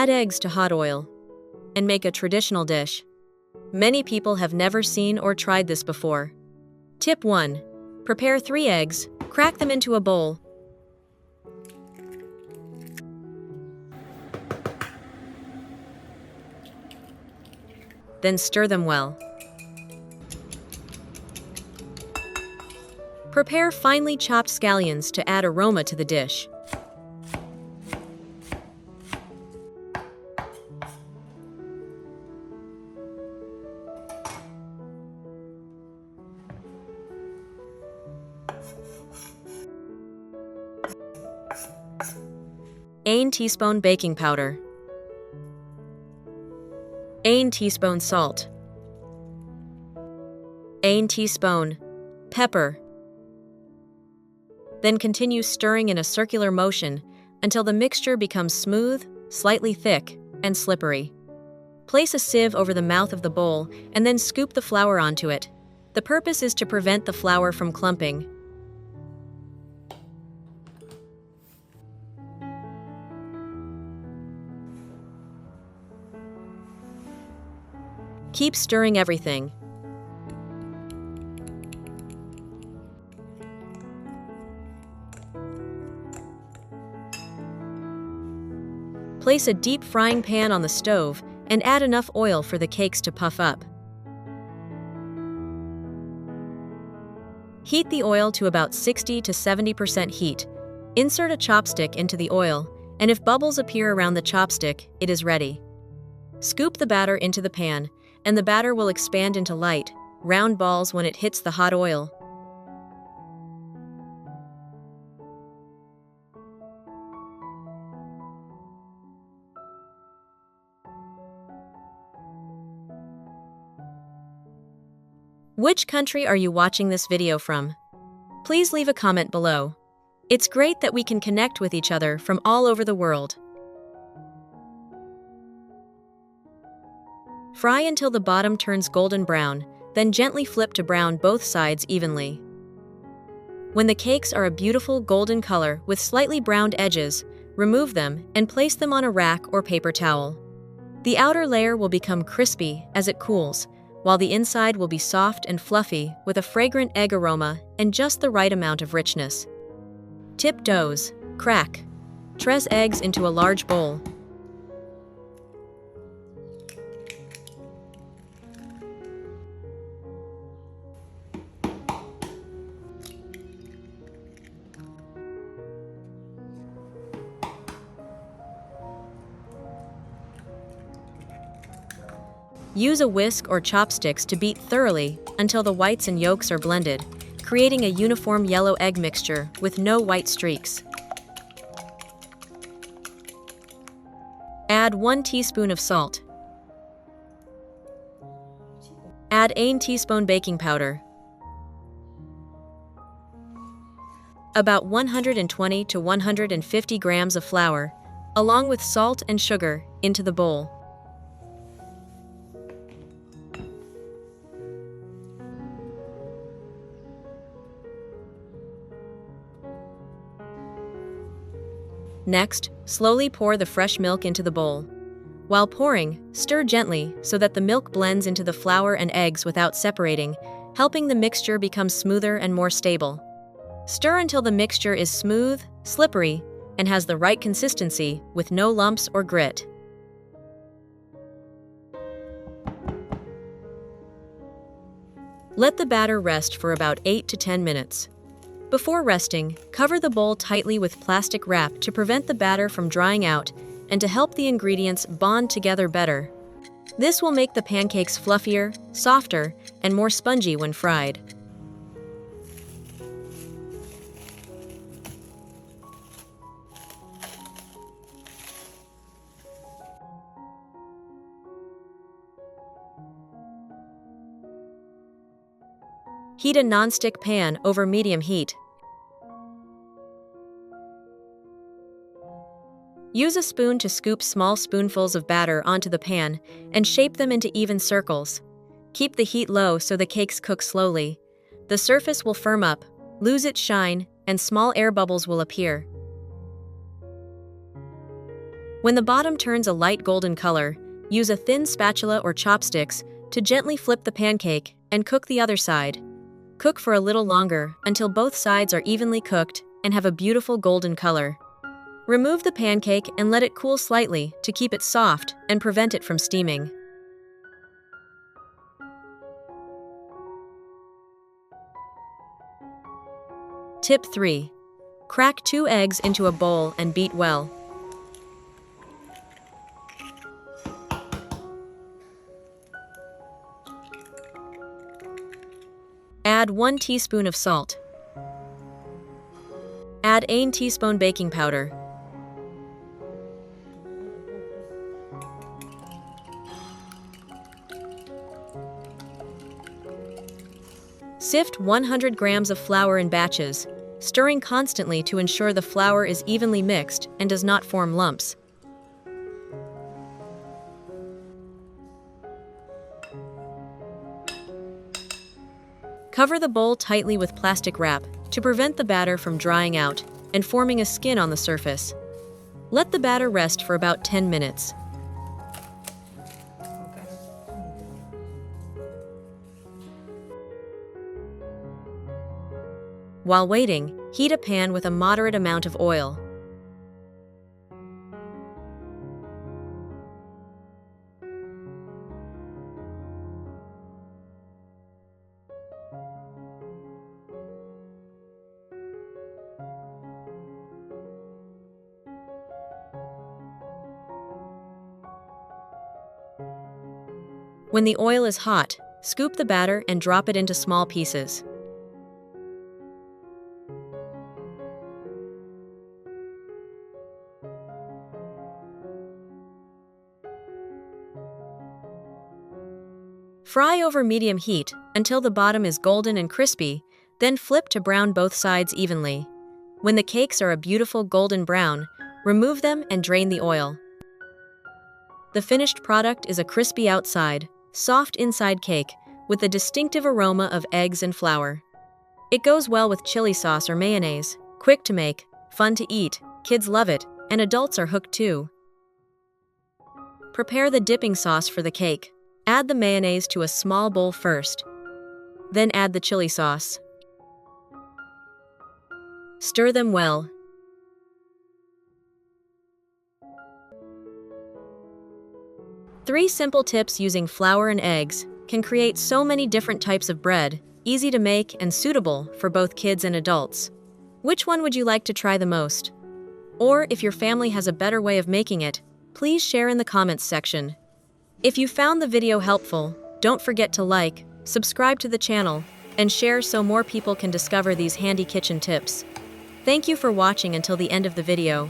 Add eggs to hot oil and make a traditional dish. Many people have never seen or tried this before. Tip 1. Prepare 3 eggs, crack them into a bowl. Then stir them well. Prepare finely chopped scallions to add aroma to the dish. One teaspoon baking powder. 1 teaspoon salt. 1 teaspoon pepper. Then continue stirring in a circular motion until the mixture becomes smooth, slightly thick, and slippery. Place a sieve over the mouth of the bowl and then scoop the flour onto it. The purpose is to prevent the flour from clumping. Keep stirring everything. Place a deep frying pan on the stove and add enough oil for the cakes to puff up. Heat the oil to about 60 to 70% heat. Insert a chopstick into the oil, and if bubbles appear around the chopstick, it is ready. Scoop the batter into the pan, and the batter will expand into light, round balls when it hits the hot oil. Which country are you watching this video from? Please leave a comment below. It's great that we can connect with each other from all over the world. Fry until the bottom turns golden brown, then gently flip to brown both sides evenly. When the cakes are a beautiful golden color with slightly browned edges, remove them and place them on a rack or paper towel. The outer layer will become crispy as it cools, while the inside will be soft and fluffy with a fragrant egg aroma and just the right amount of richness. Tip doughs. Crack. Tres eggs into a large bowl. Use a whisk or chopsticks to beat thoroughly until the whites and yolks are blended, creating a uniform yellow egg mixture with no white streaks. Add 1 teaspoon of salt. Add 1 teaspoon baking powder. About 120 to 150 grams of flour, along with salt and sugar, into the bowl. Next, slowly pour the fresh milk into the bowl. While pouring, stir gently so that the milk blends into the flour and eggs without separating, helping the mixture become smoother and more stable. Stir until the mixture is smooth, slippery, and has the right consistency with no lumps or grit. Let the batter rest for about 8 to 10 minutes. Before resting, cover the bowl tightly with plastic wrap to prevent the batter from drying out and to help the ingredients bond together better. This will make the pancakes fluffier, softer, and more spongy when fried. Heat a nonstick pan over medium heat. Use a spoon to scoop small spoonfuls of batter onto the pan and shape them into even circles. Keep the heat low so the cakes cook slowly. The surface will firm up, lose its shine, and small air bubbles will appear. When the bottom turns a light golden color, use a thin spatula or chopsticks to gently flip the pancake and cook the other side. Cook for a little longer until both sides are evenly cooked and have a beautiful golden color. Remove the pancake and let it cool slightly to keep it soft and prevent it from steaming. Tip 3. Crack 2 eggs into a bowl and beat well. Add 1 teaspoon of salt. Add 1 teaspoon baking powder. Sift 100 grams of flour in batches, stirring constantly to ensure the flour is evenly mixed and does not form lumps. Cover the bowl tightly with plastic wrap to prevent the batter from drying out and forming a skin on the surface. Let the batter rest for about 10 minutes. While waiting, heat a pan with a moderate amount of oil. When the oil is hot, scoop the batter and drop it into small pieces. Fry over medium heat until the bottom is golden and crispy, then flip to brown both sides evenly. When the cakes are a beautiful golden brown, remove them and drain the oil. The finished product is a crispy outside, soft inside cake with a distinctive aroma of eggs and flour. It goes well with chili sauce or mayonnaise, quick to make, fun to eat, kids love it, and adults are hooked too. Prepare the dipping sauce for the cake. Add the mayonnaise to a small bowl first. Then add the chili sauce. Stir them well. Three simple tips using flour and eggs can create so many different types of bread, easy to make and suitable for both kids and adults. Which one would you like to try the most? Or if your family has a better way of making it, please share in the comments section. If you found the video helpful, don't forget to like, subscribe to the channel, and share so more people can discover these handy kitchen tips. Thank you for watching until the end of the video.